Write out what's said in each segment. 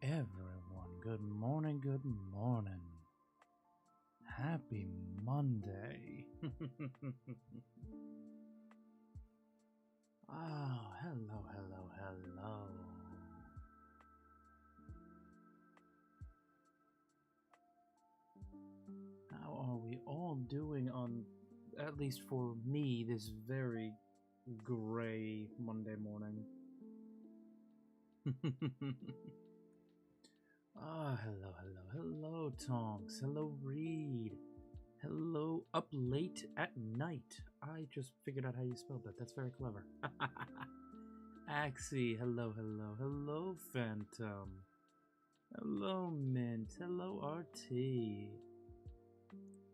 everyone. Good morning, good morning. Happy Monday. Oh, hello. How are we all doing on, at least for me, this very gray Monday morning? Hello, Tonks. Hello, Reed. Hello, up late at night. I just figured out how you spelled that. That's very clever. Axie, hello, Phantom. Hello, Mint. Hello, RT.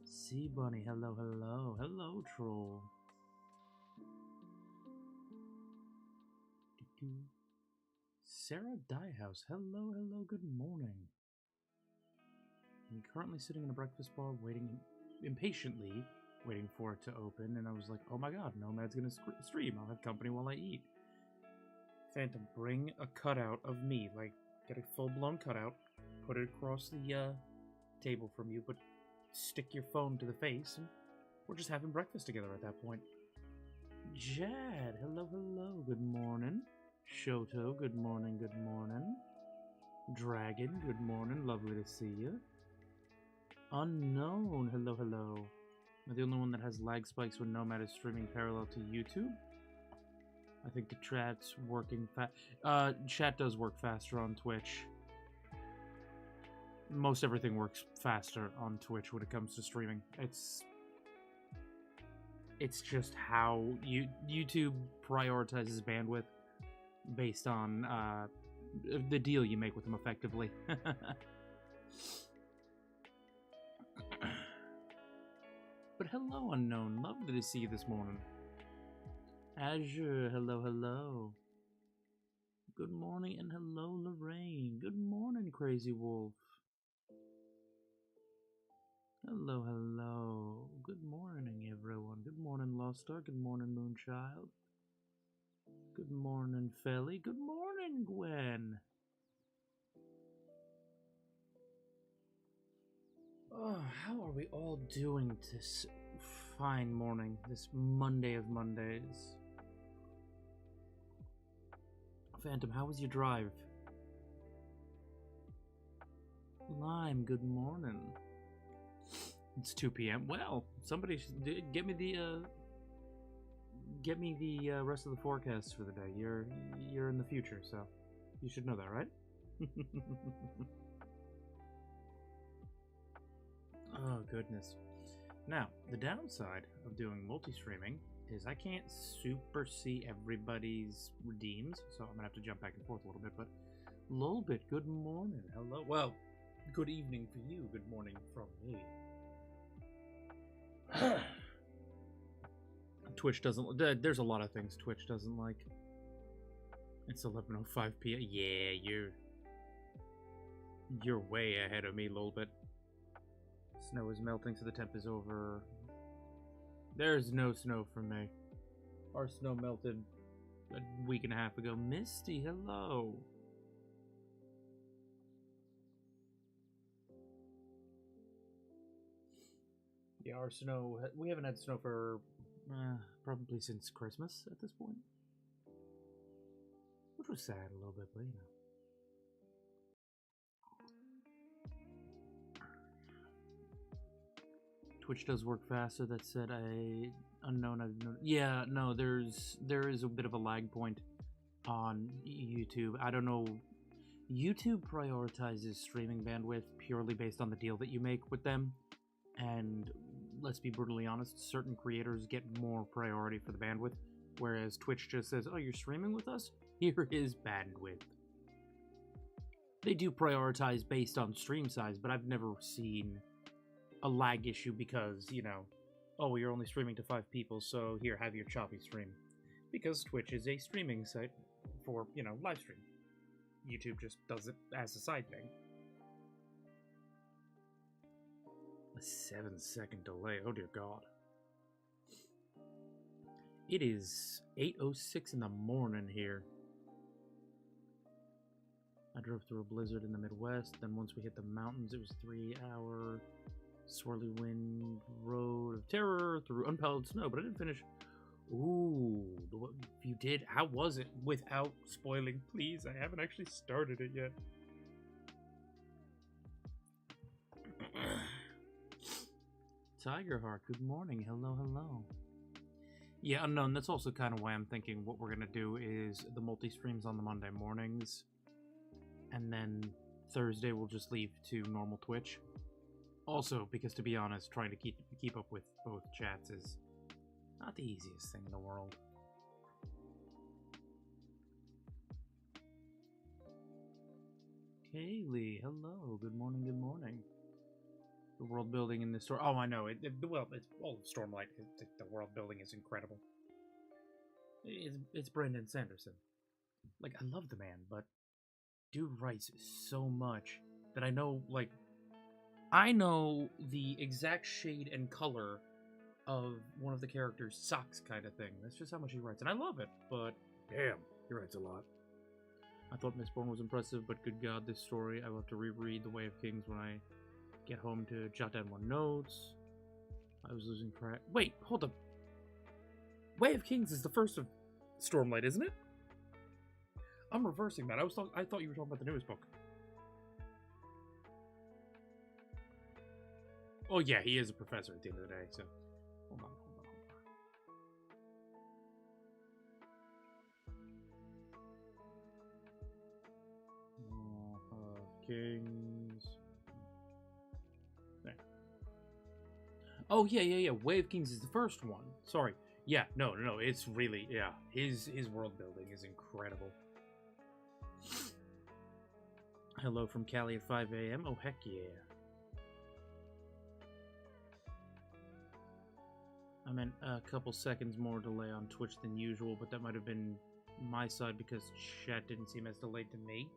Sea Bunny, hello, Troll. Sarah Diehouse, hello, good morning. I'm currently sitting in a breakfast bar impatiently waiting for it to open, and I was like, oh my god, Nomad's gonna stream. I'll have company while I eat. Phantom, bring a cutout of me, like, get a full-blown cutout, put it across the table from you, but stick your phone to the face, and we're just having breakfast together at that point. Jad, hello, good morning. Shoto, good morning. Dragon, good morning, lovely to see you. Unknown, hello. Am I the only one that has lag spikes when Nomad is streaming parallel to YouTube? I think the chat's working chat does work faster on Twitch. Most everything works faster on Twitch when it comes to streaming. It's just how YouTube prioritizes bandwidth based on the deal you make with them, effectively. But hello, Unknown. Lovely to see you this morning. Azure, hello. Good morning, and hello, Lorraine. Good morning, Crazy Wolf. Hello. Good morning, everyone. Good morning, Lost Star. Good morning, Moonchild. Good morning, Felly. Good morning, Gwen. Oh, how are we all doing this fine morning, this Monday of Mondays? Phantom, how was your drive? Lime, good morning. It's 2 p.m. Well, somebody should get me the rest of the forecast for the day. You're in the future, so you should know that, right? Oh goodness. Now, the downside of doing multi-streaming is I can't super see everybody's redeems, so I'm gonna have to jump back and forth a little bit. But Lolbit, good morning. Hello. Well, good evening for you. Good morning from me. Twitch doesn't. There's a lot of things Twitch doesn't like. It's 11:05 p.m. Yeah, you're way ahead of me, Lolbit. Snow is melting, so the temp is over. There's no snow for me. Our snow melted a week and a half ago. Misty, hello. Yeah, our snow. We haven't had snow for probably since Christmas at this point. Which was sad a little bit, but you know. Twitch does work faster. That said, unknown. Yeah, no, there is a bit of a lag point on YouTube. I don't know. YouTube prioritizes streaming bandwidth purely based on the deal that you make with them, and let's be brutally honest, certain creators get more priority for the bandwidth, whereas Twitch just says, "Oh, you're streaming with us? Here is bandwidth." They do prioritize based on stream size, but I've never seen a lag issue because, you know, oh, well, you're only streaming to 5 people, so here, have your choppy stream. Because Twitch is a streaming site for, you know, live stream. YouTube just does it as a side thing. A 7-second delay, oh dear god. It is 8:06 in the morning here. I drove through a blizzard in the Midwest. Then once we hit the mountains, it was 3-hour swirly wind road of terror through unplowed snow. But I didn't finish. Ooh, if you did, how was it? Without spoiling, please. I haven't actually started it yet. Tigerheart, good morning. Hello, hello. Yeah, Unknown, that's also kind of why I'm thinking what we're going to do is the multi-streams on the Monday mornings. And then Thursday we'll just leave to normal Twitch. Also, because to be honest, trying to keep up with both chats is not the easiest thing in the world. Kaylee, hello. Good morning, good morning. The world building in this story. Oh, I know. Well, it's all Stormlight. The world building is incredible. It's Brandon Sanderson. Like, I love the man, but dude writes so much that I know, like, I know the exact shade and color of one of the characters' socks kind of thing. That's just how much he writes. And I love it, but damn, he writes a lot. I thought Mistborn was impressive, but good god, this story. I will have to reread The Way of Kings when I get home to jot down more notes. I was losing track. Wait, hold up. Way of Kings is the first of Stormlight, isn't it? I'm reversing that. I thought you were talking about the newest book. Oh yeah, he is a professor at the end of the day, so hold on. Kings. There. Oh yeah. Way of Kings is the first one. Sorry. Yeah, no. It's really, yeah. His world building is incredible. Hello from Cali at 5 a.m. Oh heck yeah. I meant a couple seconds more delay on Twitch than usual, but that might have been my side because chat didn't seem as delayed to me.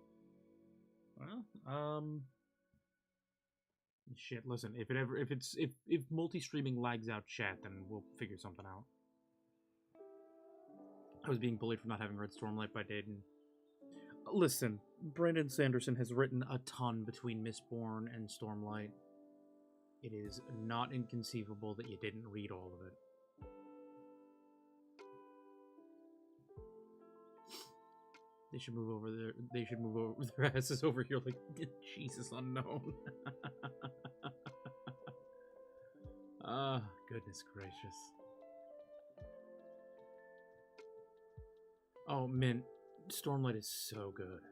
Well, shit, listen, if multi-streaming lags out chat, then we'll figure something out. I was being bullied for not having read Stormlight by Dayton. Listen, Brandon Sanderson has written a ton between Mistborn and Stormlight. It is not inconceivable that you didn't read all of it. They should move over there. They should move over their asses over here like Jesus Unknown. Ah, goodness gracious. Oh, Mint, Stormlight is so good.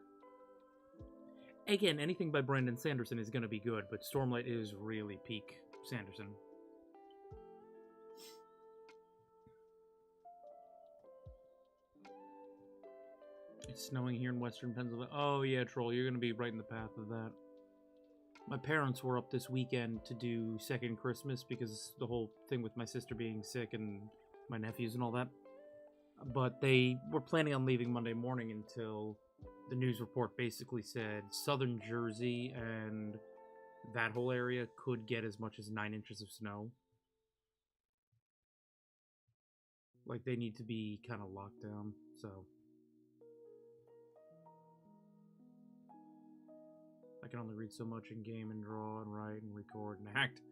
Again, anything by Brandon Sanderson is going to be good, but Stormlight is really peak Sanderson. It's snowing here in western Pennsylvania. Oh yeah, Troll, you're going to be right in the path of that. My parents were up this weekend to do second Christmas because the whole thing with my sister being sick and my nephews and all that. But they were planning on leaving Monday morning until the news report basically said southern Jersey and that whole area could get as much as 9 inches of snow. Like, they need to be kind of locked down, so... I can only read so much in game and draw and write and record and act.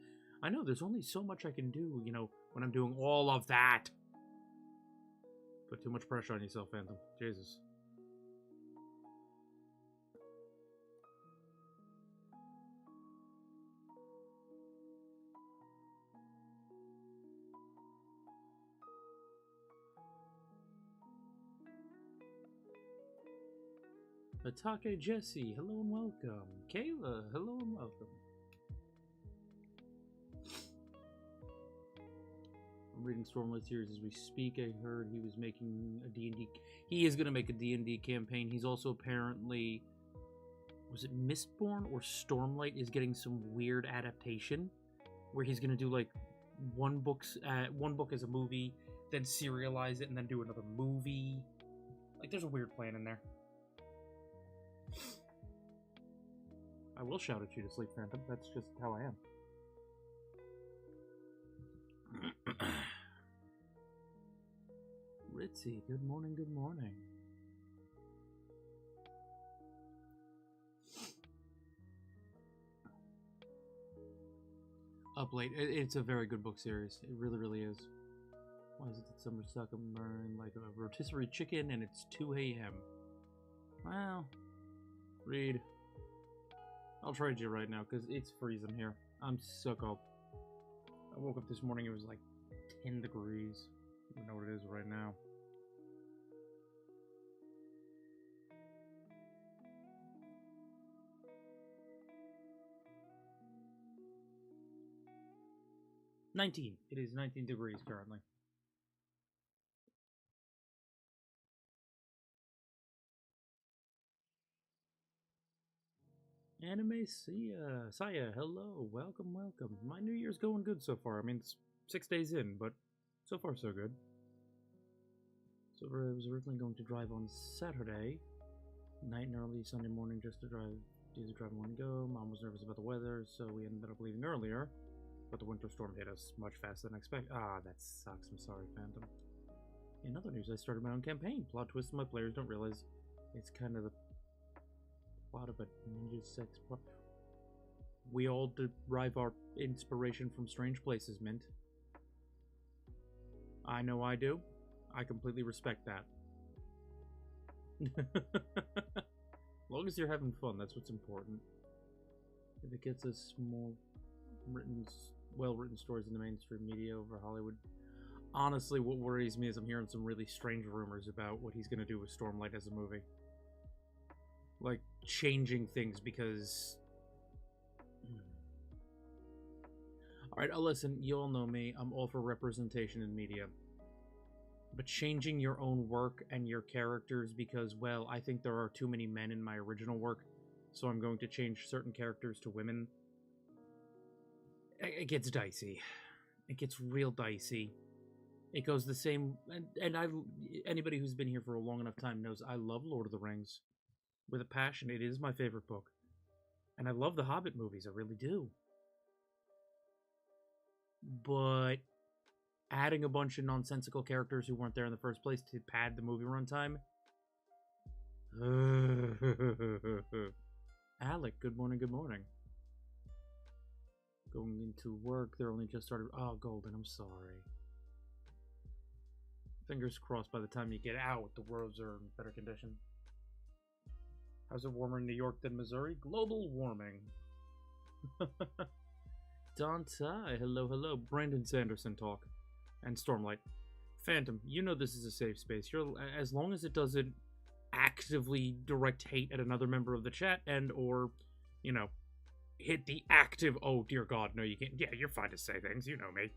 I know, there's only so much I can do, you know, when I'm doing all of that. Put too much pressure on yourself, Phantom. Jesus. Atake Jesse, hello and welcome. Kayla, hello and welcome. I'm reading Stormlight series as we speak. I heard he was making a D&D... He is going to make a D&D campaign. He's also apparently... Was it Mistborn or Stormlight is getting some weird adaptation? Where he's going to do, like, one book as a movie, then serialize it, and then do another movie. Like, there's a weird plan in there. I will shout at you to sleep, Phantom. That's just how I am. Ritzy, good morning, good morning. Up Late. It's a very good book series. It really, really is. Why is it that summer stuck? I'm burning like a rotisserie chicken and it's 2 a.m. Well, read. I'll trade you right now because it's freezing here. I'm so cold. I woke up this morning, it was like 10 degrees. I don't know what it is right now. It is 19 degrees currently. Anime Saya, hello, welcome. My New Year's going good so far. I mean, it's 6 days in, but so far so good. So I was originally going to drive on Saturday night and early Sunday morning just to do the drive and go. Mom was nervous about the weather, so we ended up leaving earlier. But the winter storm hit us much faster than expected. Ah, that sucks. I'm sorry, Phantom. In other news, I started my own campaign. Plot twist: my players don't realize it's kind of the plot of a ninja sex plot. We all derive our inspiration from strange places, Mint. I know I do. I completely respect that. As long as you're having fun, that's what's important. If it gets us more well-written stories in the mainstream media over Hollywood. Honestly, what worries me is I'm hearing some really strange rumors about what he's going to do with Stormlight as a movie. Like, changing things because... Alright, listen, you all know me. I'm all for representation in media. But changing your own work and your characters because, well, I think there are too many men in my original work, so I'm going to change certain characters to women. It gets dicey. It gets real dicey. It goes the same... And anybody who's been here for a long enough time knows I love Lord of the Rings. With a passion, it is my favorite book. And I love the Hobbit movies, I really do. But adding a bunch of nonsensical characters who weren't there in the first place to pad the movie runtime... Alec, good morning. Going into work, they're only just started... Oh, Golden, I'm sorry. Fingers crossed by the time you get out, the roads are in better condition. How's it warmer in New York than Missouri? Global warming. Dante, hello. Brandon Sanderson talk. And Stormlight. Phantom, you know this is a safe space. As long as it doesn't actively direct hate at another member of the chat and or, you know, hit the active, oh dear God, no you can't. Yeah, you're fine to say things, you know me.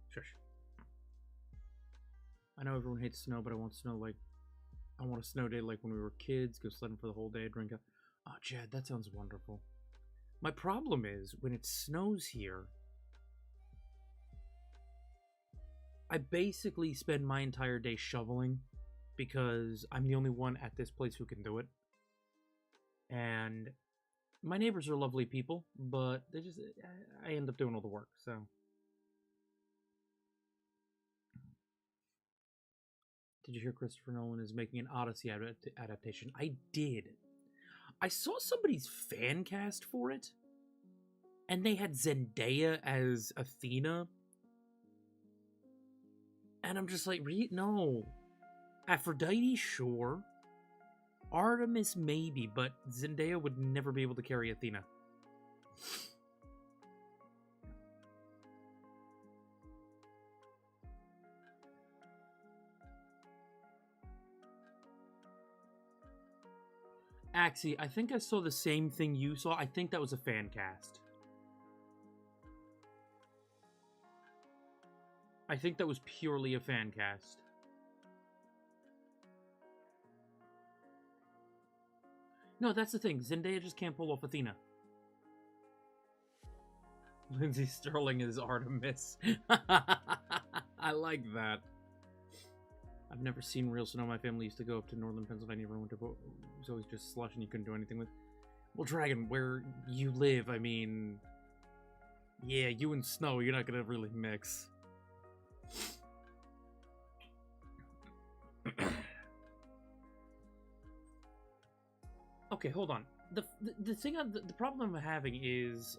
Shush. I know everyone hates snow, but I want snow like, I want a snow day like when we were kids, go sledding for the whole day, drink a... Oh, Jed, that sounds wonderful. My problem is, when it snows here, I basically spend my entire day shoveling because I'm the only one at this place who can do it. And my neighbors are lovely people, but they just... I end up doing all the work, so... Did you hear Christopher Nolan is making an Odyssey adaptation? I did. I saw somebody's fan cast for it, and they had Zendaya as Athena. And I'm just like, no. Aphrodite, sure. Artemis, maybe, but Zendaya would never be able to carry Athena. Axie, I think I saw the same thing you saw. I think that was a fan cast. I think that was purely a fan cast. No, that's the thing. Zendaya just can't pull off Athena. Lindsay Sterling is Artemis. I like that. I've never seen real snow. My family used to go up to northern Pennsylvania every winter, but it was always just slush and you couldn't do anything with. Well, Dragon, where you live, I mean... Yeah, you and snow, you're not gonna really mix. Okay, hold on. the thing, the problem I'm having is,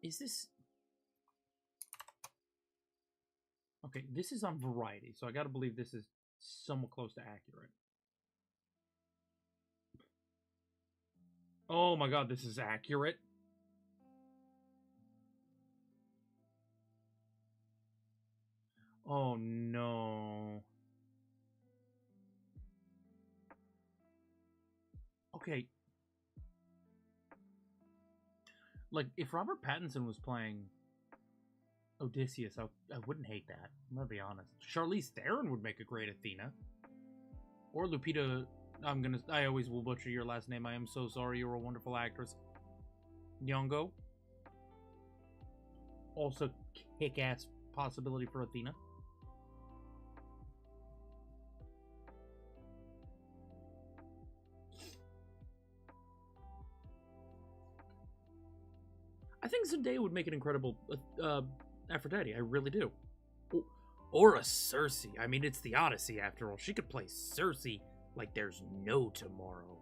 is this... Okay, this is on Variety, so I gotta believe this is somewhat close to accurate. Oh my god, this is accurate. Oh no. Okay. Like, if Robert Pattinson was playing Odysseus, I wouldn't hate that. I'm gonna be honest. Charlize Theron would make a great Athena. Or Lupita... I always will butcher your last name. I am so sorry. You're a wonderful actress. Nyong'o. Also, kick-ass possibility for Athena. I think Zendaya would make an incredible Aphrodite. I really do. Or a Circe. I mean, it's the Odyssey after all. She could play Circe like there's no tomorrow.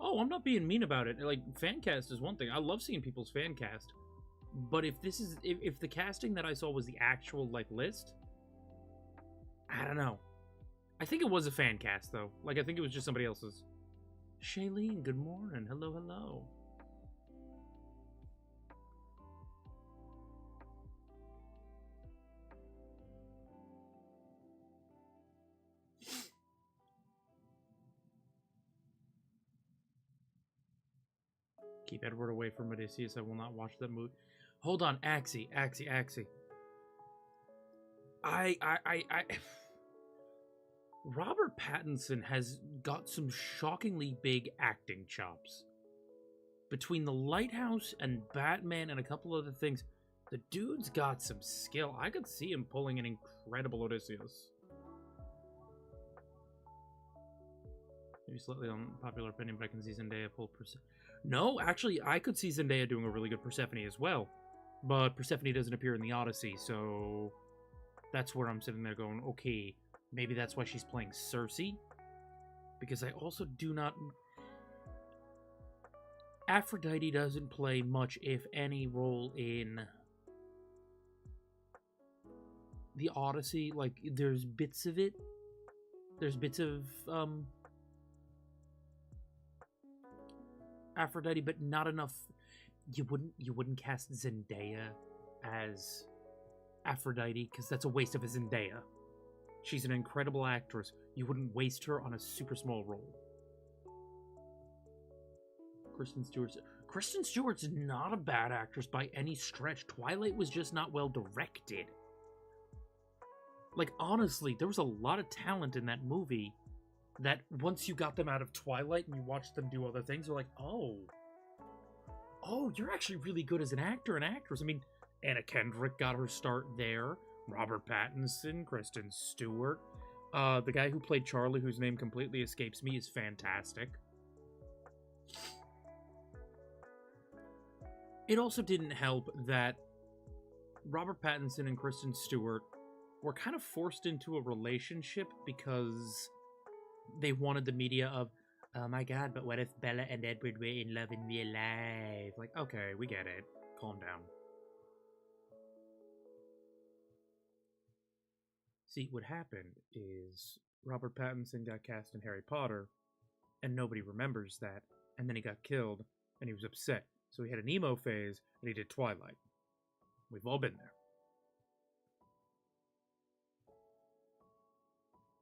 Oh, I'm not being mean about it. Like, fan cast is one thing. I love seeing people's fan cast. But if this is... If the casting that I saw was the actual, like, list... I don't know. I think it was a fan cast, though. Like, I think it was just somebody else's. Shailene, good morning. Hello, hello. Keep Edward away from Odysseus. I will not watch that movie. Hold on, Axie. Robert Pattinson has got some shockingly big acting chops. Between The Lighthouse and Batman and a couple other things, the dude's got some skill. I could see him pulling an incredible Odysseus. Maybe slightly unpopular opinion, but I can see Zendaya pull No, actually, I could see Zendaya doing a really good Persephone as well. But Persephone doesn't appear in the Odyssey, so... That's where I'm sitting there going, okay, maybe that's why she's playing Circe? Because I also do not... Aphrodite doesn't play much, if any, role in the Odyssey. Like, there's bits of it. There's bits of, Aphrodite, but not enough. You wouldn't cast Zendaya as Aphrodite, because that's a waste of a Zendaya. She's an incredible actress. You wouldn't waste her on a super small role. Kristen Stewart's not a bad actress by any stretch. Twilight was just not well directed. Like, honestly, there was a lot of talent in that movie that once you got them out of Twilight and you watched them do other things, you're like, oh, you're actually really good as an actor and actress. I mean, Anna Kendrick got her start there. Robert Pattinson, Kristen Stewart. The guy who played Charlie, whose name completely escapes me, is fantastic. It also didn't help that Robert Pattinson and Kristen Stewart were kind of forced into a relationship because they wanted the media of, oh my god, but what if Bella and Edward were in love in real life? Like, okay, we get it. Calm down. See, what happened is Robert Pattinson got cast in Harry Potter, and nobody remembers that, and then he got killed, and he was upset. So he had an emo phase, and he did Twilight. We've all been there.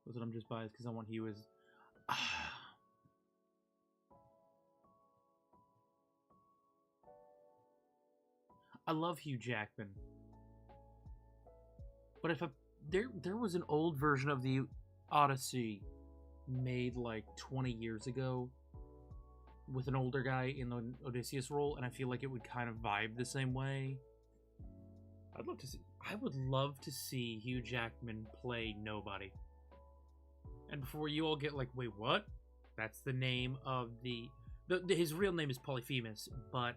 Was it I'm just biased because I want Hugh as... I love Hugh Jackman. But if there was an old version of the Odyssey made like 20 years ago with an older guy in the Odysseus role, and I feel like it would kind of vibe the same way. I would love to see Hugh Jackman play nobody. And before you all get like, wait, what? That's the name of his real name is Polyphemus, but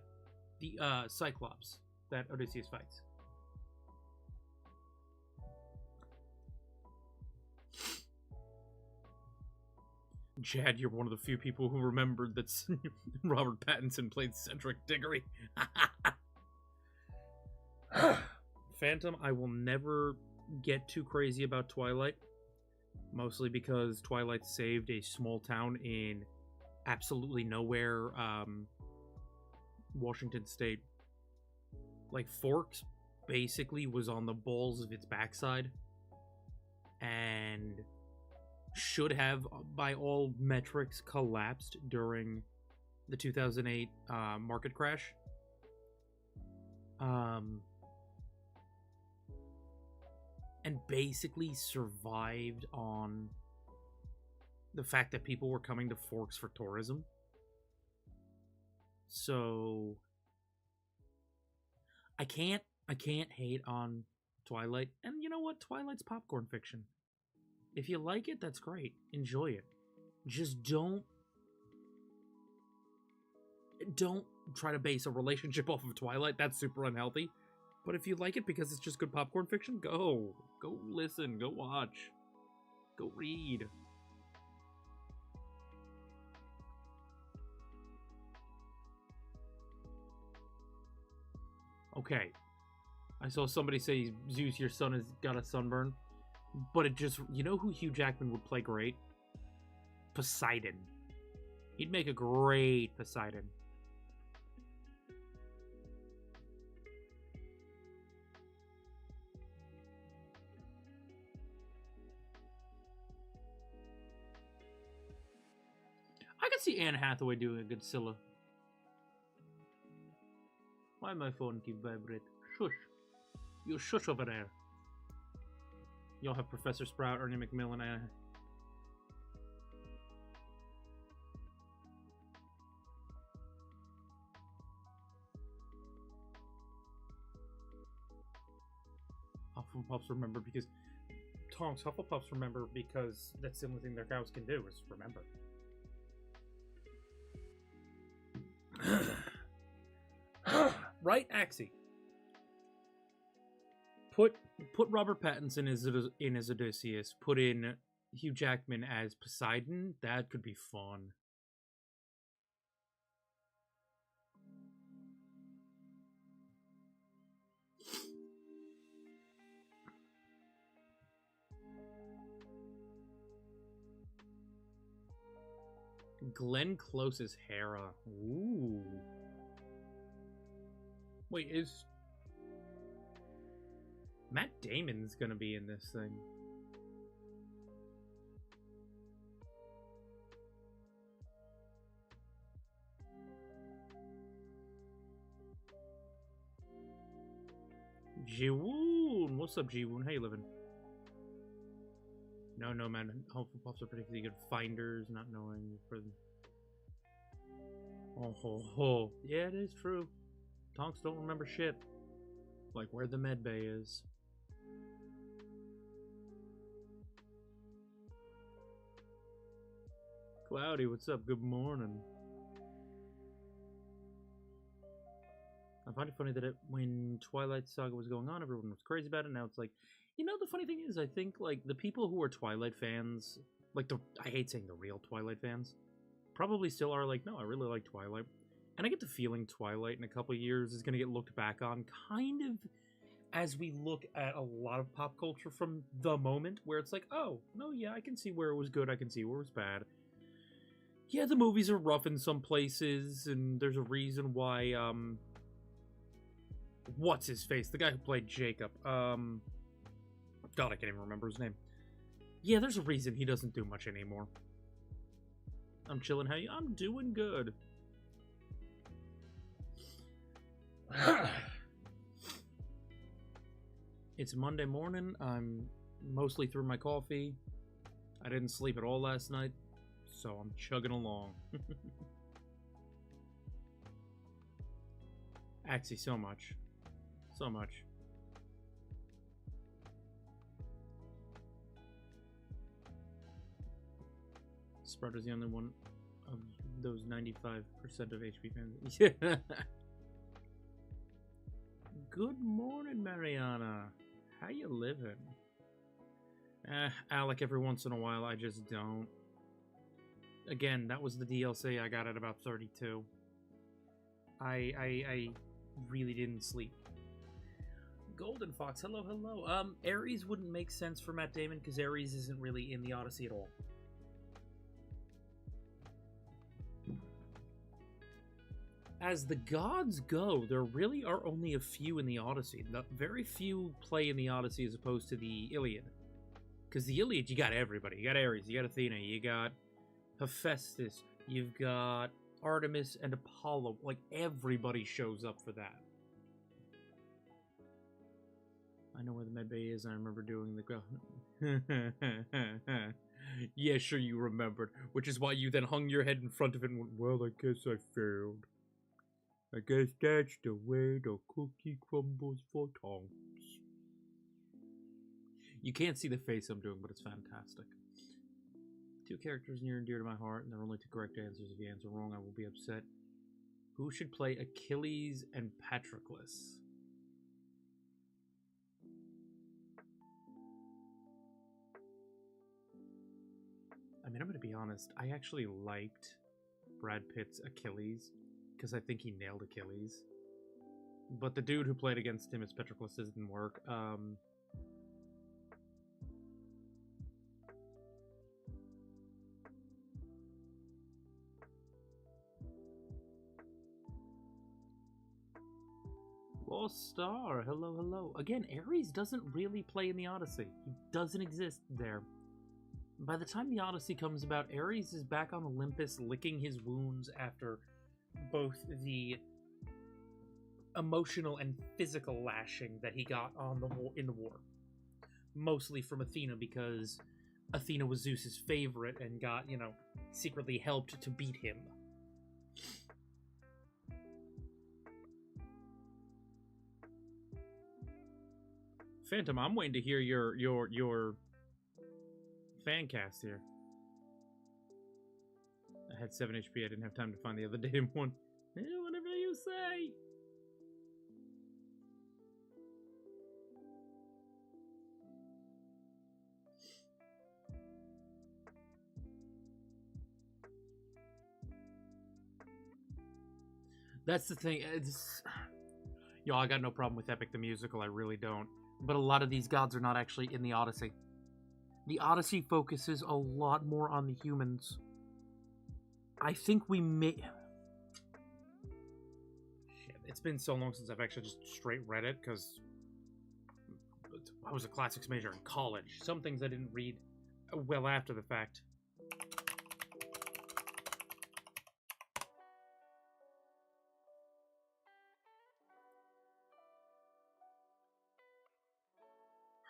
The Cyclops that Odysseus fights. Chad, you're one of the few people who remembered that Robert Pattinson played Cedric Diggory. Phantom, I will never get too crazy about Twilight. Mostly because Twilight saved a small town in absolutely nowhere, Washington State. Like, Forks basically was on the balls of its backside. And should have, by all metrics, collapsed during the 2008 market crash. And basically survived on the fact that people were coming to Forks for tourism. So I can't hate on Twilight. And you know what? Twilight's popcorn fiction. If you like it, that's great. Enjoy it. Just don't try to base a relationship off of Twilight. That's super unhealthy. But if you like it because it's just good popcorn fiction, go listen, go watch, go read. Okay. I saw somebody say, Zeus, your son has got a sunburn. But it just, you know who Hugh Jackman would play great? Poseidon. He'd make a great Poseidon. I could see Anne Hathaway doing a good Scylla. Why my phone keep vibrate? Shush. You shush over there. You'll have Professor Sprout, Ernie McMillan, Hufflepuffs remember because... Tonks, Hufflepuffs remember because that's the only thing their cows can do is remember. Right, Axie? Put Robert Pattinson in as Odysseus. Put in Hugh Jackman as Poseidon. That could be fun. Glenn Close's Hera. Ooh. Wait, is Matt Damon's gonna be in this thing? Jiwoon! What's up, Jiwoon? How you living? No, man. Hufflepuffs are particularly good finders, not knowing for them. Oh, ho, ho. Yeah, it is true. Tonks don't remember shit. Like where the med bay is. Cloudy, what's up? Good morning. I find it funny that when Twilight Saga was going on, everyone was crazy about it. Now it's like, you know, the funny thing is, I think like the people who are Twilight fans, like I hate saying the real Twilight fans, probably still are like, no, I really like Twilight. And I get the feeling Twilight in a couple of years is going to get looked back on kind of as we look at a lot of pop culture from the moment, where it's like, oh, no, yeah, I can see where it was good, I can see where it was bad. Yeah, the movies are rough in some places, and there's a reason why, what's his face? The guy who played Jacob. God, I can't even remember his name. Yeah, there's a reason he doesn't do much anymore. I'm chilling. How you? I'm doing good. It's Monday morning. I'm mostly through my coffee. I didn't sleep at all last night, so I'm chugging along. Axie, so much. So much. Sprout is the only one of those 95% of HP fans. Yeah. Good morning, Mariana. How you living? Alec, every once in a while, I just don't. Again, that was the DLC I got at about 32. I really didn't sleep. Golden Fox, hello, hello. Ares wouldn't make sense for Matt Damon because Ares isn't really in the Odyssey at all. As the gods go, there really are only a few in the Odyssey. Very few play in the Odyssey as opposed to the Iliad. Because the Iliad, you got everybody. You got Ares, you got Athena, you got Hephaestus, you've got Artemis and Apollo. Like, everybody shows up for that. I know where the medbay is, and I remember doing the... Yeah, sure you remembered. Which is why you then hung your head in front of it and went, well, I guess I failed. I guess that's the way the cookie crumbles for Toms. You can't see the face I'm doing, but it's fantastic. Two characters near and dear to my heart, and there are only two correct answers. If you answer wrong, I will be upset. Who should play Achilles and Patroclus? I mean, I'm going to be honest. I actually liked Brad Pitt's Achilles, because I think he nailed Achilles. But the dude who played against him as Patroclus didn't work. Lost Star, hello, hello. Again, Ares doesn't really play in the Odyssey. He doesn't exist there. By the time the Odyssey comes about, Ares is back on Olympus licking his wounds after both the emotional and physical lashing that he got on the in the war. Mostly from Athena, because Athena was Zeus's favorite and got, you know, secretly helped to beat him. Phantom, I'm waiting to hear your fan cast here. I had 7 HP. I didn't have time to find the other damn one. Whatever you say. That's the thing. Yo, I got no problem with Epic the Musical. I really don't. But a lot of these gods are not actually in the Odyssey. The Odyssey focuses a lot more on the humans. I think we may... Shit, it's been so long since I've actually just straight read it, because I was a classics major in college. Some things I didn't read well after the fact.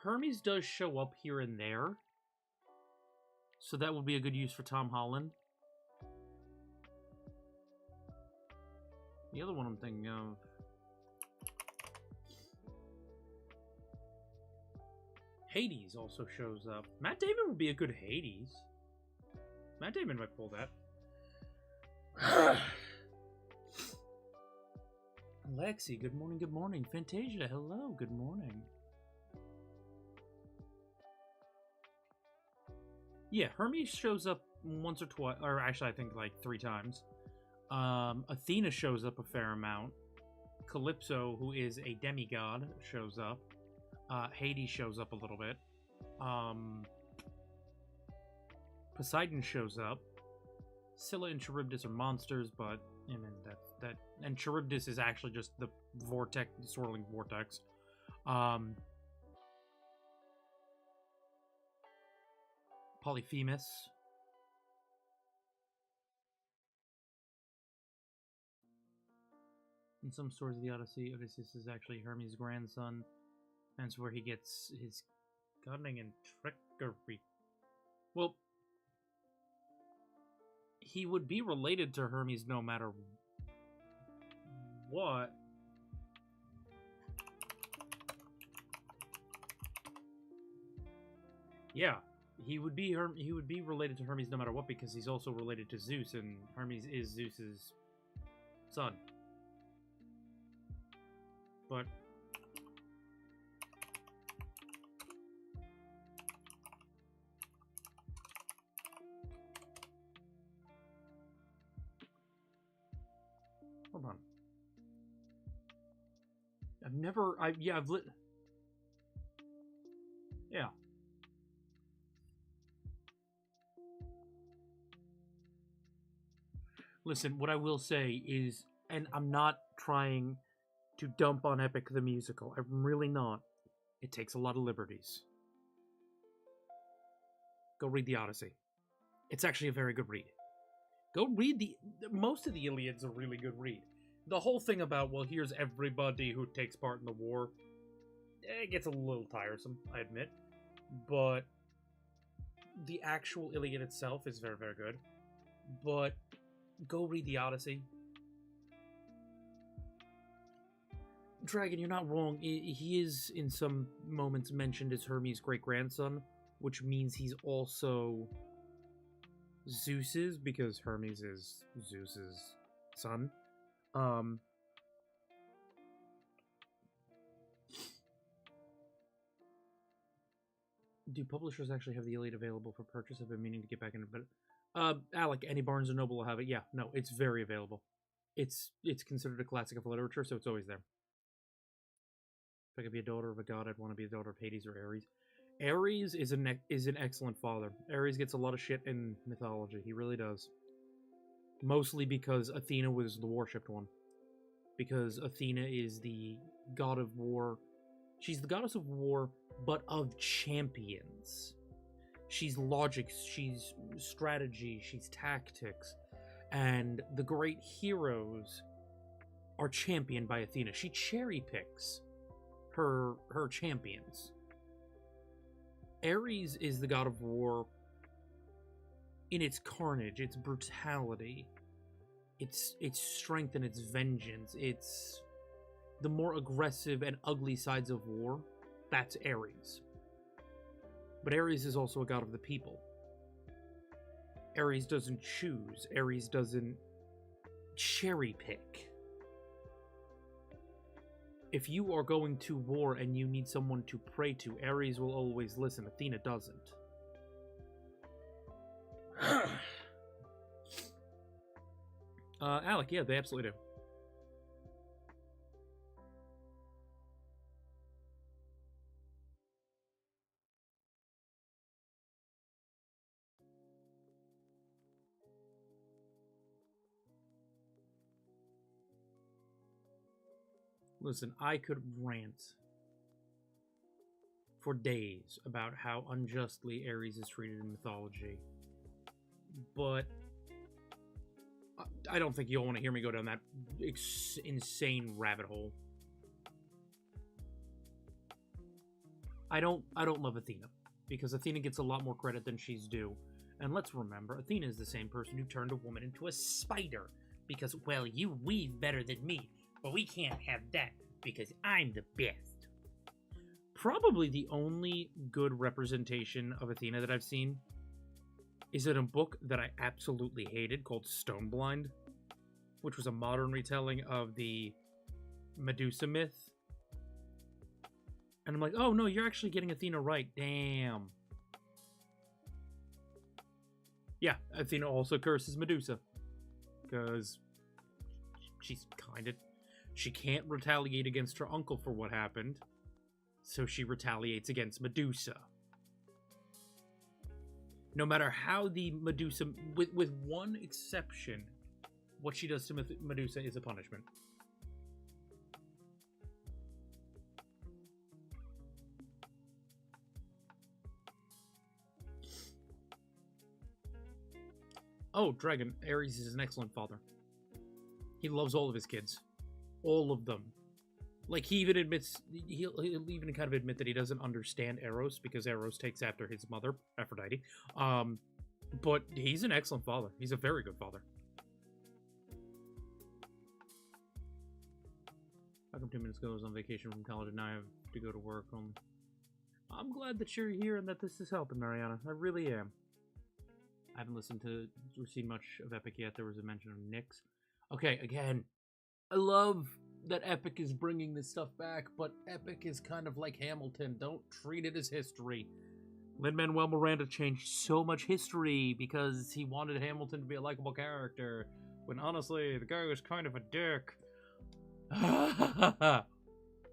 Hermes does show up here and there, so that would be a good use for Tom Holland. The other one I'm thinking of... Hades also shows up. Matt Damon would be a good Hades. Matt Damon might pull that. Lexi, good morning, good morning. Fantasia, hello, good morning. Yeah, Hermes shows up once or twice, or actually I think like 3 times. Athena shows up a fair amount. Calypso, who is a demigod, shows up. Hades shows up a little bit. Poseidon shows up. Scylla and Charybdis are monsters, but I mean that and Charybdis is actually just the vortex, the swirling vortex. Polyphemus. In some stories of the Odyssey, Odysseus is actually Hermes' grandson. That's where he gets his cunning and trickery. Well, he would be related to Hermes no matter what. Yeah, he would be related to Hermes no matter what, because he's also related to Zeus, and Hermes is Zeus's son. But Hold on. I've never... I've lit... Yeah. Listen, what I will say is, and I'm not trying to dump on Epic the musical. I'm really not. It takes a lot of liberties. Go read the Odyssey. It's actually a very good read. Go read most of the Iliad's a really good read. The whole thing about, well, here's everybody who takes part in the war, it gets a little tiresome, I admit. But the actual Iliad itself is very, very good. But go read the Odyssey. Dragon, you're not wrong. He is, in some moments, mentioned as Hermes' great-grandson, which means he's also Zeus's, because Hermes is Zeus's son. Do publishers actually have the Iliad available for purchase? I've been meaning to get back into it, but Alec, any Barnes & Noble will have it. Yeah, no, it's very available. It's considered a classic of literature, so it's always there. If I could be a daughter of a god, I'd want to be a daughter of Hades or Ares. Ares is an excellent father. Ares gets a lot of shit in mythology. He really does. Mostly because Athena was the worshipped one. Because Athena is the god of war. She's the goddess of war, but of champions. She's logic, she's strategy, she's tactics. And the great heroes are championed by Athena. She cherry picks her champions. Ares is the god of war in its carnage, its brutality, its strength and its vengeance. It's the more aggressive and ugly sides of war. That's Ares. But Ares is also a god of the people. Ares doesn't choose. Ares doesn't cherry pick. If you are going to war and you need someone to pray to, Ares will always listen. Athena doesn't. Alec, yeah, they absolutely do. Listen, I could rant for days about how unjustly Ares is treated in mythology, but I don't think you'll want to hear me go down that insane rabbit hole. I don't love Athena, because Athena gets a lot more credit than she's due. And let's remember, Athena is the same person who turned a woman into a spider, because, well, you weave better than me. But we can't have that, because I'm the best. Probably the only good representation of Athena that I've seen is in a book that I absolutely hated called Stoneblind, which was a modern retelling of the Medusa myth. And I'm like, oh no, you're actually getting Athena right. Damn. Yeah, Athena also curses Medusa, because she's kind of... She can't retaliate against her uncle for what happened, so she retaliates against Medusa. No matter how the Medusa, with one exception, what she does to Medusa is a punishment. Oh, Dragon, Ares is an excellent father. He loves all of his kids. All of them. Like, he even admits, he'll even kind of admit that he doesn't understand Eros, because Eros takes after his mother, Aphrodite. But he's an excellent father. He's a very good father. How come 2 minutes ago I was on vacation from college and now I have to go to work? I'm glad that you're here and that this is helping, Mariana. I really am. I haven't listened to or seen much of Epic yet. There was a mention of Nyx. Okay, again, I love that Epic is bringing this stuff back, but Epic is kind of like Hamilton. Don't treat it as history. Lin-Manuel Miranda changed so much history because he wanted Hamilton to be a likable character, when honestly, the guy was kind of a dick.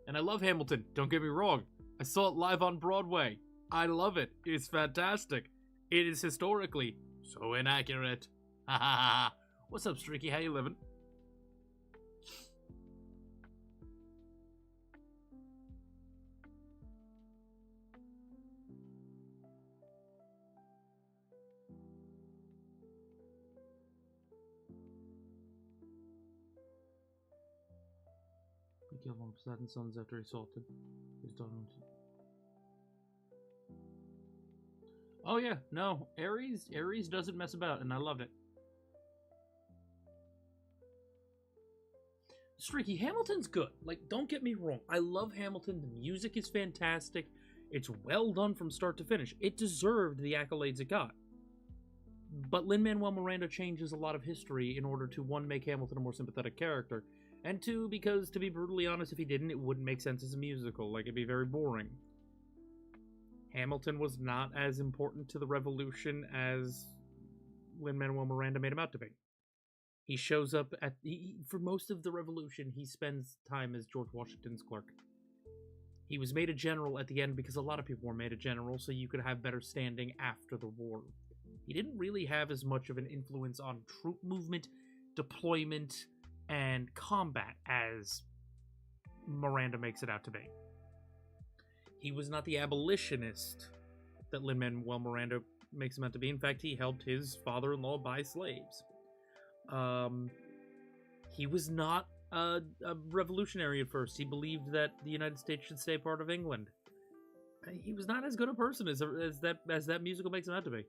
And I love Hamilton, don't get me wrong. I saw it live on Broadway. I love it. It's fantastic. It is historically so inaccurate. What's up, Streaky? How you living? He killed one of Poseidon's sons after he assaulted his daughter. Oh yeah, no, Ares doesn't mess about, and I love it. Streaky, Hamilton's good. Like, don't get me wrong. I love Hamilton. The music is fantastic. It's well done from start to finish. It deserved the accolades it got. But Lin-Manuel Miranda changes a lot of history in order to, one, make Hamilton a more sympathetic character, and two, because, to be brutally honest, if he didn't, it wouldn't make sense as a musical. Like, it'd be very boring. Hamilton was not as important to the revolution as Lin-Manuel Miranda made him out to be. He shows up at for most of the revolution, he spends time as George Washington's clerk. He was made a general at the end because a lot of people were made a general, so you could have better standing after the war. He didn't really have as much of an influence on troop movement, deployment, and combat as Miranda makes it out to be. He was not the abolitionist that Lin-Manuel Miranda makes him out to be. In fact, he helped his father-in-law buy slaves. He was not a revolutionary at first. He believed that the United States should stay part of England. He was not as good a person as that musical makes him out to be.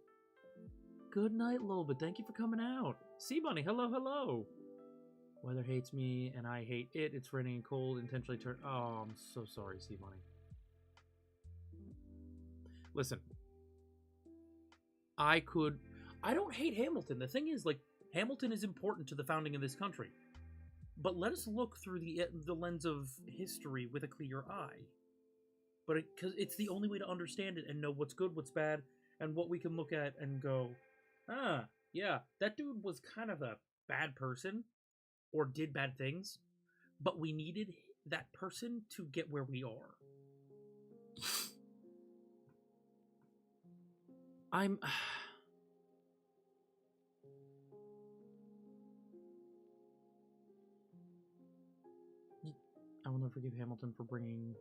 Good night, Lolbit. Thank you for coming out. Sea Bunny, hello, hello. Weather hates me, and I hate it. It's raining and cold. Intentionally turn. Oh, I'm so sorry, Sea Bunny. Listen. I don't hate Hamilton. The thing is, like, Hamilton is important to the founding of this country. But let us look through the lens of history with a clear eye. But because it's the only way to understand it and know what's good, what's bad, and what we can look at and go, yeah, that dude was kind of a bad person, or did bad things, but we needed that person to get where we are. I will never forgive Hamilton for bringing...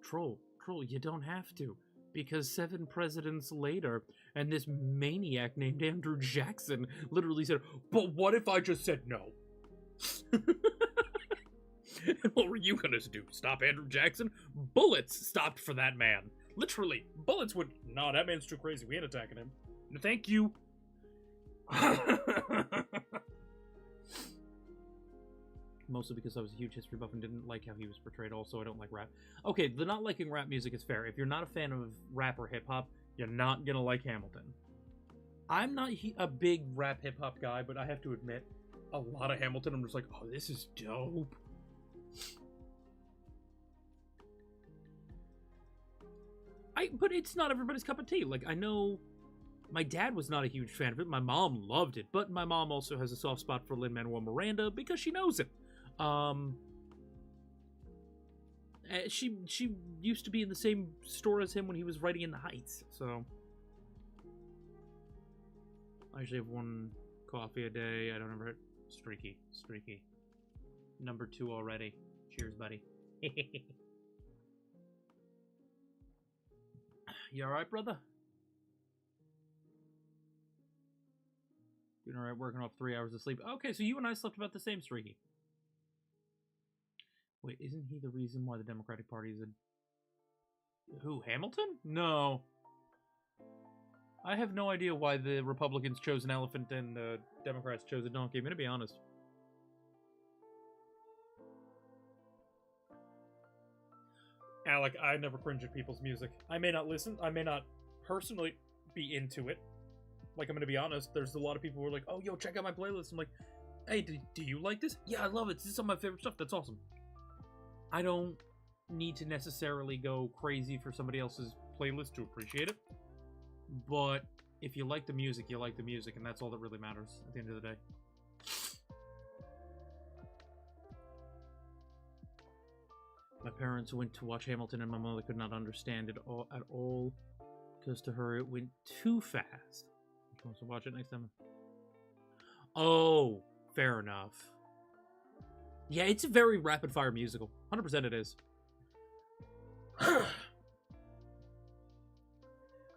Troll, you don't have to. Because 7 presidents later, and this maniac named Andrew Jackson literally said, but what if I just said no? And what were you gonna do? Stop Andrew Jackson? Bullets stopped for that man. Literally, bullets would... Nah, that man's too crazy. We ain't attacking him. No, thank you. Mostly because I was a huge history buff and didn't like how he was portrayed. Also, I don't like rap. Okay, the not liking rap music is fair. If you're not a fan of rap or hip-hop, you're not gonna like Hamilton. I'm not a big rap hip-hop guy, but I have to admit, a lot of Hamilton, I'm just like, oh, this is dope. But it's not everybody's cup of tea. Like, I know my dad was not a huge fan of it. My mom loved it, but my mom also has a soft spot for Lin-Manuel Miranda because she knows him. She used to be in the same store as him when he was writing in the Heights, so... I usually have 1 coffee a day. I don't ever... Streaky. Number 2 already. Cheers, buddy. You alright, brother? Doing alright, working off 3 hours of sleep. Okay, so you and I slept about the same, Streaky. Wait, isn't he the reason why the Democratic Party is a... Who, Hamilton? No. I have no idea why the Republicans chose an elephant and the Democrats chose a donkey. I'm gonna be honest. Alec, I never cringe at people's music. I may not listen. I may not personally be into it. Like, I'm gonna be honest. There's a lot of people who are like, oh, yo, check out my playlist. I'm like, hey, do you like this? Yeah, I love it. This is some of my favorite stuff. That's awesome. I don't need to necessarily go crazy for somebody else's playlist to appreciate it. But if you like the music, you like the music, and that's all that really matters at the end of the day. My parents went to watch Hamilton, and my mother could not understand it all at all, because to her it went too fast. She wants to watch it next time. Oh, fair enough. Yeah, it's a very rapid-fire musical. 100% it is.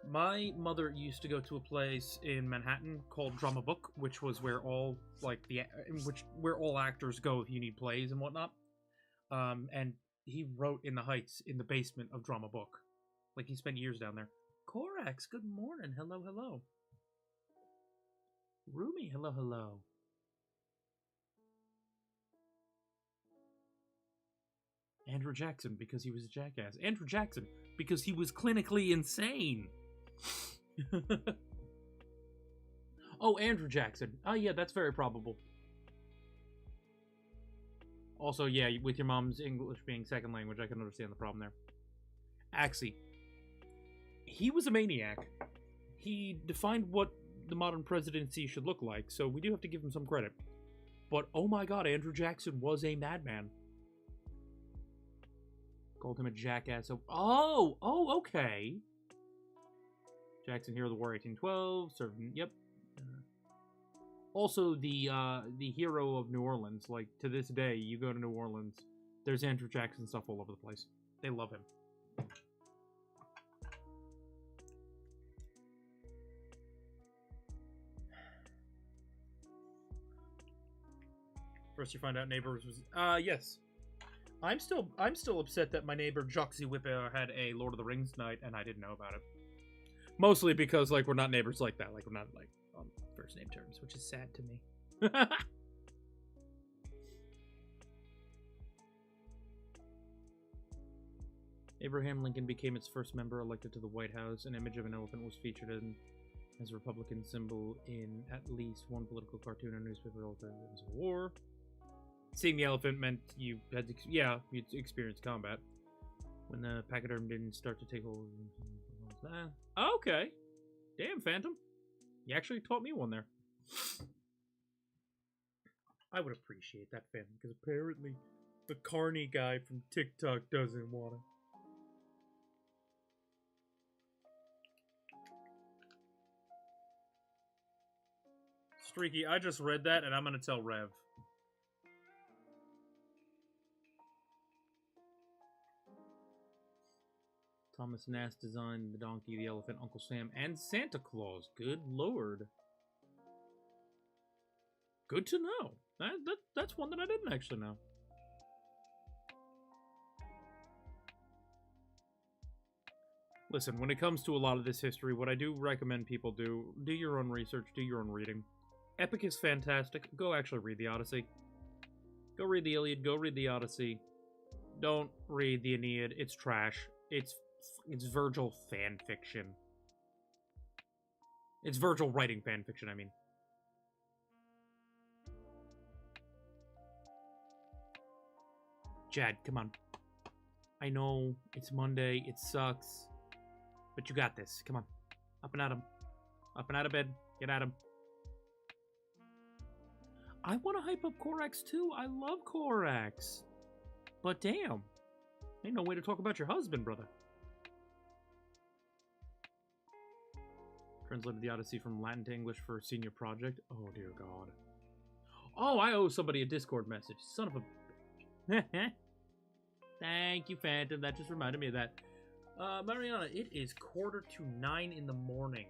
My mother used to go to a place in Manhattan called Drama Book, which was where all where all actors go if you need plays and whatnot. And he wrote in the Heights in the basement of Drama Book. Like, he spent years down there. Korax, good morning. Hello, hello. Rumi, hello, hello. Andrew Jackson, because he was a jackass. Andrew Jackson, because he was clinically insane. Oh, Andrew Jackson. Oh, yeah, that's very probable. Also, yeah, with your mom's English being second language, I can understand the problem there. Axie. He was a maniac. He defined what the modern presidency should look like, so we do have to give him some credit. But, oh my god, Andrew Jackson was a madman. Called him a jackass. Oh, okay. Jackson, hero of the War 1812, served, yep. Also, the hero of New Orleans. Like, to this day, you go to New Orleans, there's Andrew Jackson stuff all over the place. They love him. First you find out neighbors was... yes. I'm still upset that my neighbor Joxy Whipper had a Lord of the Rings night and I didn't know about it. Mostly because, like, we're not neighbors like that. Like, we're not, like, on first name terms, which is sad to me. Abraham Lincoln became its first member elected to the White House. An image of an elephant was featured as a Republican symbol in at least one political cartoon or newspaper all during the Civil War. Seeing the elephant meant you had to, you'd experience combat. When the pachyderm didn't start to take hold. Okay. Damn, Phantom. You actually taught me one there. I would appreciate that, Phantom, because apparently the Carney guy from TikTok doesn't want it. Streaky, I just read that, and I'm going to tell Rev. Thomas Nast designed the donkey, the elephant, Uncle Sam, and Santa Claus. Good lord. Good to know. That's one that I didn't actually know. Listen, when it comes to a lot of this history, what I do recommend people do your own research, do your own reading. Epic is fantastic. Go actually read the Odyssey. Go read the Iliad, go read the Odyssey. Don't read the Aeneid. It's trash. It's Virgil fan fiction. It's Virgil writing fan fiction, I mean. Jad, come on. I know, it's Monday, it sucks. But you got this. Come on. Up and at him. Up and out of bed. Get at him. I want to hype up Korax too. I love Korax. But damn. Ain't no way to talk about your husband, brother. Translated the Odyssey from Latin to English for a senior project. Oh, dear God. Oh, I owe somebody a Discord message. Son of a bitch. Thank you, Phantom. That just reminded me of that. Mariana, it is 8:45 in the morning.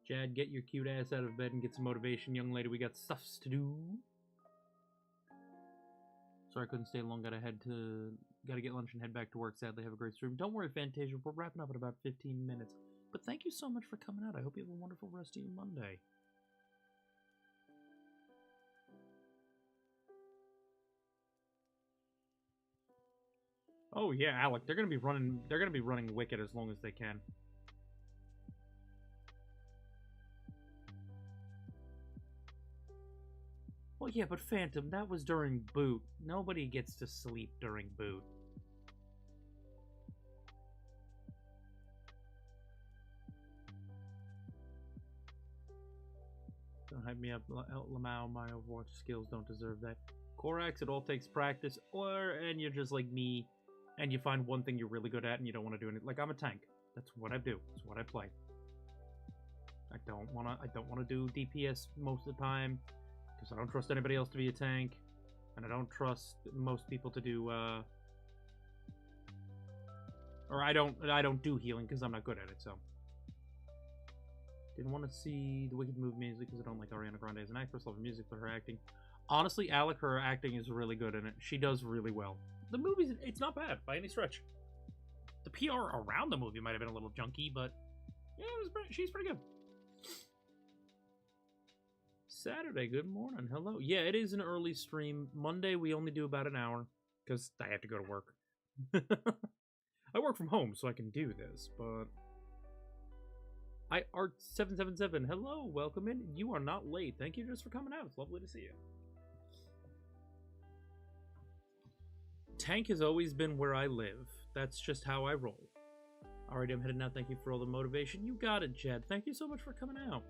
Jad, get your cute ass out of bed and get some motivation, young lady. We got stuffs to do. Sorry I couldn't stay long. Gotta get lunch and head back to work. Sadly, have a great stream. Don't worry, Fantasia. We're wrapping up in about 15 minutes. But thank you so much for coming out. I hope you have a wonderful rest of your Monday. Oh yeah, Alec. They're gonna be running Wicked as long as they can. Well, yeah, but Phantom, that was during boot. Nobody gets to sleep during boot. Don't hype me up, Lamau. My Overwatch skills don't deserve that. Korax, it all takes practice, and you're just like me, and you find one thing you're really good at, and you don't want to do anything. Like, I'm a tank. That's what I do. That's what I play. I don't wanna do DPS most of the time because I don't trust anybody else to be a tank, and I don't trust most people to do or I don't do healing because I'm not good at it. So didn't want to see the Wicked Move music because I don't like Ariana Grande as an actress. Love her music, but her acting. Honestly, Alec, her acting is really good in it. She does really well. The movie's it's not bad by any stretch. The PR around the movie might have been a little junky, but yeah, she's pretty good. Saturday, good morning. Hello. Yeah, it is an early stream. Monday, we only do about an hour because I have to go to work. I work from home, so I can do this, but... Art777, hello, welcome in. You are not late. Thank you just for coming out. It's lovely to see you. Tank has always been where I live. That's just how I roll. Alright, I'm heading out. Thank you for all the motivation. You got it, Jed. Thank you so much for coming out.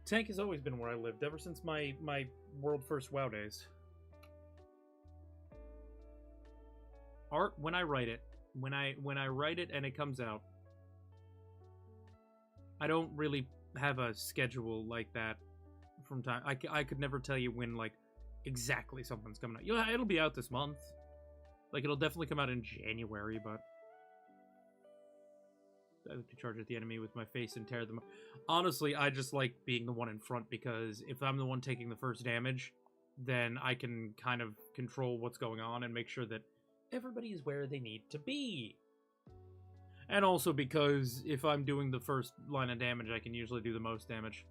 Tank has always been where I lived, ever since my world first WoW days. Art, when I write it, when I write it and it comes out, I don't really have a schedule like that from time. I could never tell you when, like, exactly something's coming out. Yeah, it'll be out this month. Like, it'll definitely come out in January, but... I like to charge at the enemy with my face and tear them. Honestly, I just like being the one in front because if I'm the one taking the first damage, then I can kind of control what's going on and make sure that everybody is where they need to be. And also because if I'm doing the first line of damage, I can usually do the most damage.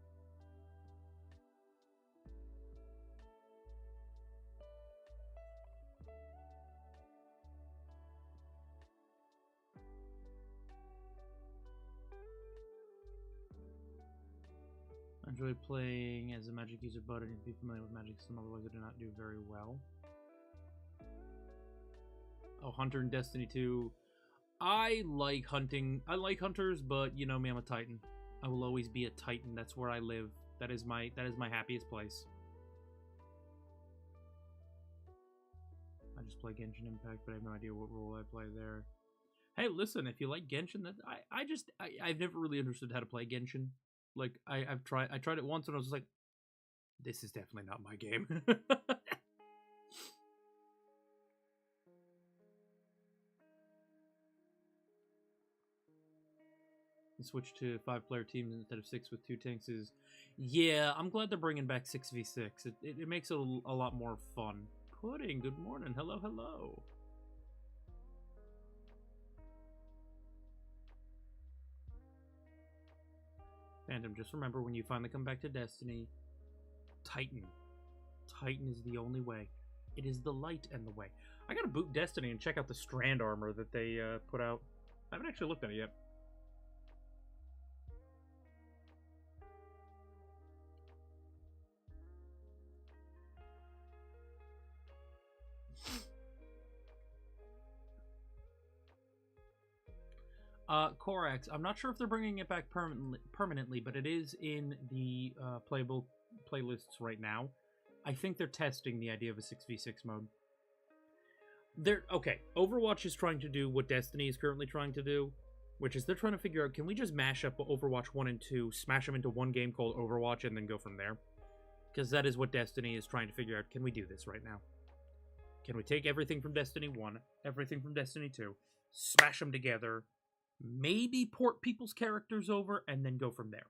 I enjoy playing as a magic user, but I need to be familiar with magic system, otherwise I do not do very well. Oh, Hunter in Destiny 2. I like hunting. I like hunters, but you know me, I'm a Titan. I will always be a Titan. That's where I live. That is my happiest place. I just play Genshin Impact, but I have no idea what role I play there. Hey, listen, if you like Genshin, that I've never really understood how to play Genshin. Like I tried it once and I was just like, this is definitely not my game. Switch to 5-player teams instead of 6 with 2 tanks is... Yeah, I'm glad they're bringing back 6v6. It makes it a lot more fun. Pudding, good morning. Hello, hello. Phantom, just remember when you finally come back to Destiny, Titan. Titan is the only way. It is the light and the way. I gotta boot Destiny and check out the Strand armor that they put out. I haven't actually looked at it yet. Korax, I'm not sure if they're bringing it back permanently, but it is in the playable playlists right now. I think they're testing the idea of a 6v6 mode. Okay, Overwatch is trying to do what Destiny is currently trying to do, which is they're trying to figure out, can we just mash up Overwatch 1 and 2, smash them into one game called Overwatch, and then go from there? Because that is what Destiny is trying to figure out. Can we do this right now? Can we take everything from Destiny 1, everything from Destiny 2, smash them together, maybe port people's characters over, and then go from there?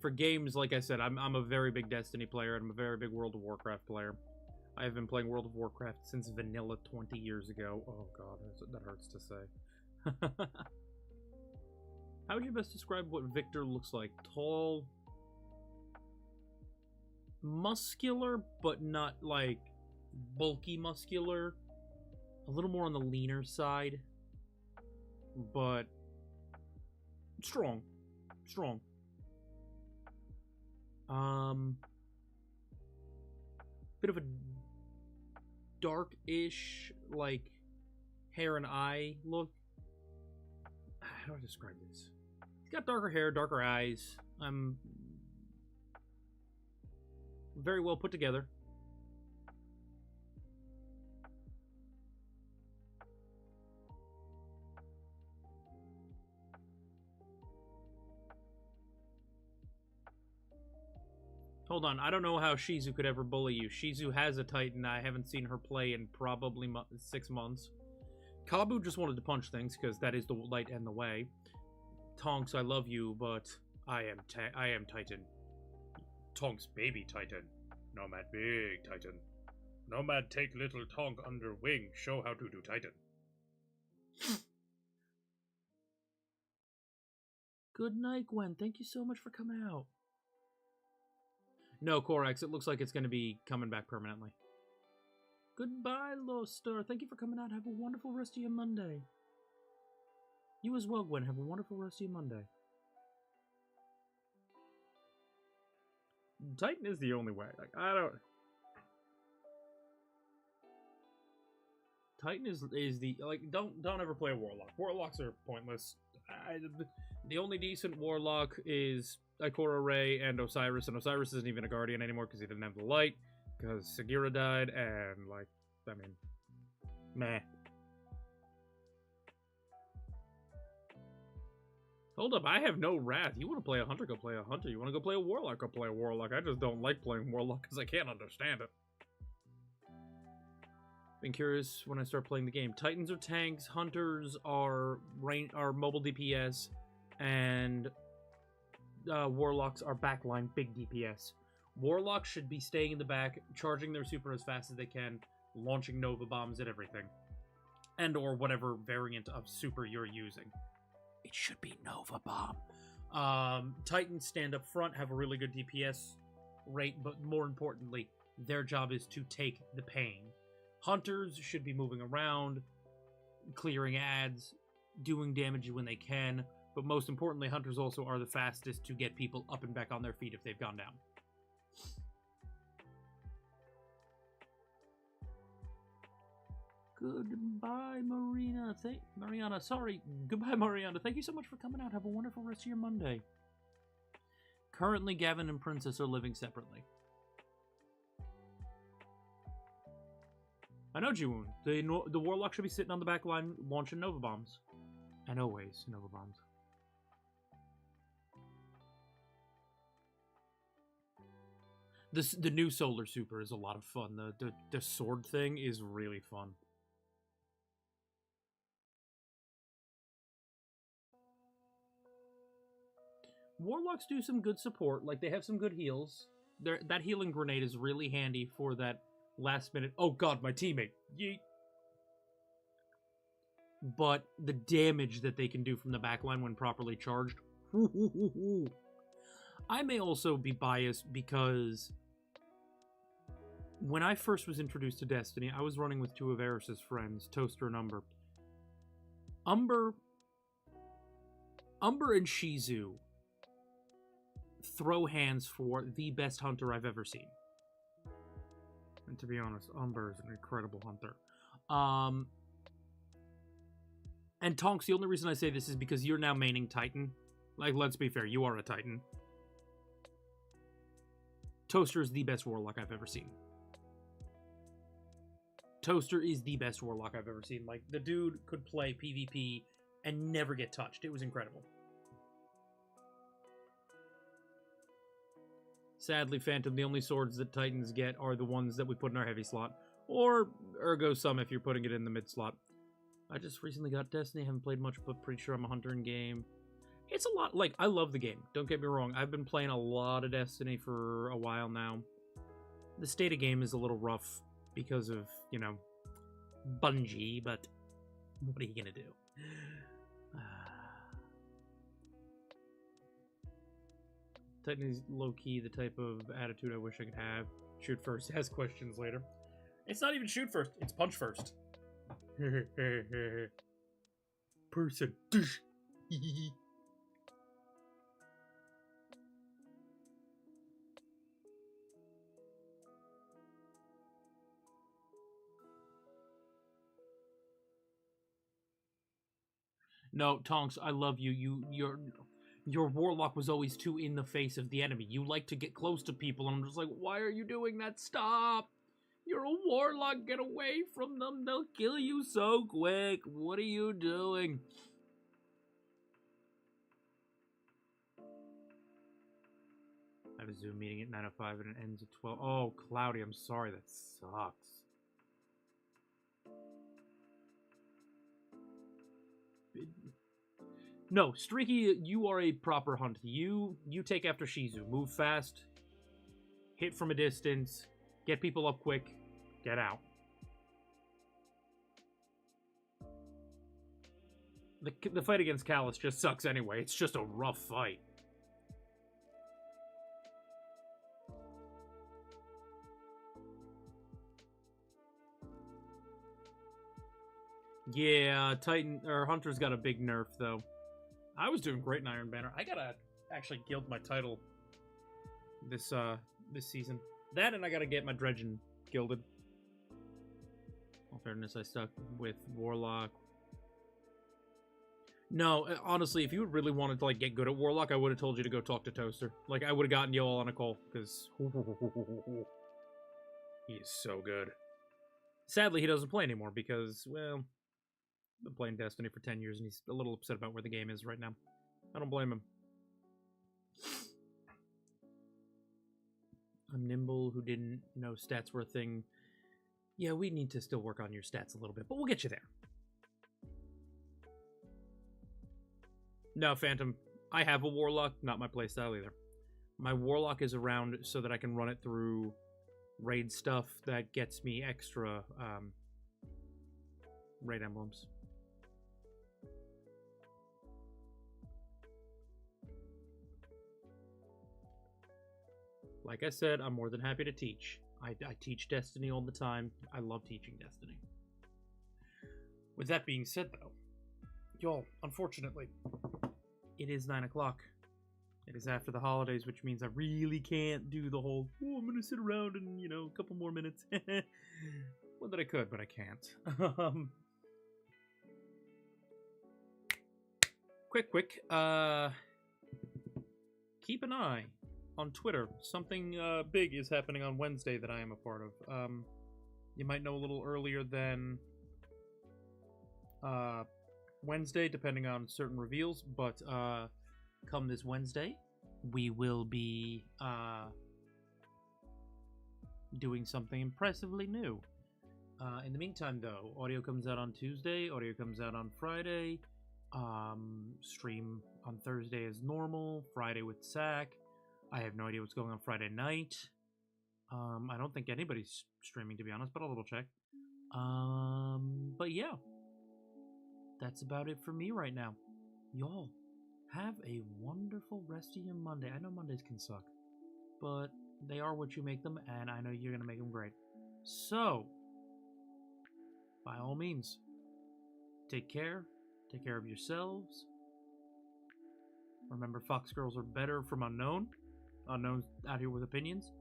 For games, like I said, I'm a very big Destiny player, and I'm a very big World of Warcraft player. I have been playing World of Warcraft since vanilla 20 years ago. Oh god, that hurts to say. How would you best describe what Victor looks like? Tall, muscular, but not, like, bulky muscular. A little more on the leaner side. But strong. Strong. Bit of a dark-ish, like, hair and eye look. How do I describe this? He's got darker hair, darker eyes. Very well put together. Hold on, I don't know how Shizu could ever bully you. Shizu has a Titan. I haven't seen her play in probably 6 months. Kabu just wanted to punch things, because that is the light and the way. Tonks, I love you, but I am Titan. Tonks, baby Titan. Nomad, big Titan. Nomad, take little Tonk under wing. Show how to do Titan. Good night, Gwen. Thank you so much for coming out. No, Corax, it looks like it's going to be coming back permanently. Goodbye, Lostar. Thank you for coming out. Have a wonderful rest of your Monday. You as well, Gwen. Have a wonderful rest of your Monday. Titan is the only way. Like, I don't... Titan is the... Like, don't ever play a Warlock. Warlocks are pointless. The only decent Warlock is Ikora Ray and Osiris isn't even a Guardian anymore because he didn't have the light, because Sagira died, and, like, I mean, meh. Hold up, I have no wrath. You want to play a Hunter, go play a Hunter. You want to go play a Warlock, go play a Warlock. I just don't like playing Warlock because I can't understand it. Been curious when I start playing the game. Titans are tanks, Hunters are mobile DPS, and Warlocks are backline big DPS. Warlocks should be staying in the back, charging their super as fast as they can, launching Nova Bombs at everything. And or whatever variant of super you're using. It should be Nova Bomb. Titans stand up front, have a really good DPS rate, but more importantly, their job is to take the pain. Hunters should be moving around, clearing ads, doing damage when they can, but most importantly, Hunters also are the fastest to get people up and back on their feet if they've gone down. Goodbye, Marina. Mariana, sorry. Goodbye, Mariana. Thank you so much for coming out. Have a wonderful rest of your Monday. Currently, Gavin and Princess are living separately. I know, Jiwoon. The Warlock should be sitting on the back line launching Nova Bombs. And always Nova Bombs. The new Solar Super is a lot of fun. The sword thing is really fun. Warlocks do some good support. Like, they have some good heals. That healing grenade is really handy for that last minute. Oh god, my teammate. Yeet. But the damage that they can do from the backline when properly charged. I may also be biased because when I first was introduced to Destiny, I was running with two of Eris's friends, Toaster and Umber. Umber and Shizu throw hands for the best hunter I've ever seen. And to be honest, Umber is an incredible hunter. And Tonks, the only reason I say this is because you're now maining Titan. Like, let's be fair, you are a Titan. Toaster is the best Warlock I've ever seen. Toaster is the best Warlock I've ever seen. Like, the dude could play PvP and never get touched. It was incredible. Sadly, Phantom, the only swords that Titans get are the ones that we put in our heavy slot. Or Ergo some if you're putting it in the mid slot. I just recently got Destiny, haven't played much, but pretty sure I'm a hunter in game. It's a lot, like, I love the game, don't get me wrong. I've been playing a lot of Destiny for a while now. The state of game is a little rough because of, you know, Bungie, but what are you gonna do? Titan is low-key the type of attitude I wish I could have. Shoot first, ask questions later. It's not even shoot first, it's punch first. Person. No, Tonks, I love you. Your warlock was always too in the face of the enemy. You like to get close to people, and I'm just like, why are you doing that? Stop! You're a warlock. Get away from them. They'll kill you so quick. What are you doing? I have a Zoom meeting at 9:05 and it ends at 12. Oh, Cloudy, I'm sorry. That sucks. No, Streaky, you are a proper hunt. You take after Shizu. Move fast. Hit from a distance. Get people up quick. Get out. The fight against Callus just sucks anyway. It's just a rough fight. Yeah, Titan or Hunter's got a big nerf though. I was doing great in Iron Banner. I gotta actually gild my title this season. That and I gotta get my Dredgen gilded. In all fairness, I stuck with Warlock. No, honestly, if you really wanted to like get good at Warlock, I would have told you to go talk to Toaster. Like I would have gotten you all on a call because he is so good. Sadly, he doesn't play anymore because, well, been playing Destiny for 10 years and he's a little upset about where the game is right now. I don't blame him. I'm Nimble, who didn't know stats were a thing. Yeah, we need to still work on your stats a little bit, but we'll get you there. No, Phantom, I have a Warlock, not my playstyle either. My Warlock is around so that I can run it through raid stuff that gets me extra raid emblems. Like I said, I'm more than happy to teach. I teach Destiny all the time. I love teaching Destiny. With that being said, though, y'all, unfortunately, it is 9 o'clock. It is after the holidays, which means I really can't do the whole, oh, I'm going to sit around and, you know, a couple more minutes. Well, that I could, but I can't. Quick. Keep an eye on Twitter. Something big is happening on Wednesday that I am a part of. You might know a little earlier than Wednesday, depending on certain reveals, but come this Wednesday, we will be doing something impressively new. In the meantime, though, audio comes out on Tuesday, audio comes out on Friday, stream on Thursday as normal, Friday with Sack. I have no idea what's going on Friday night. I don't think anybody's streaming, to be honest, but I'll double check. But yeah, that's about it for me right now. Y'all, have a wonderful rest of your Monday. I know Mondays can suck, but they are what you make them, and I know you're going to make them great. So, by all means, take care of yourselves. Remember, Fox Girls are better from Unknown. Unknown's out here with opinions.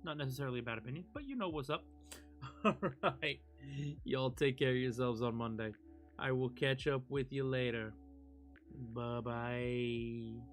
Not necessarily a bad opinion, but you know what's up. Alright, y'all take care of yourselves on Monday. I will catch up with you later. Bye-bye.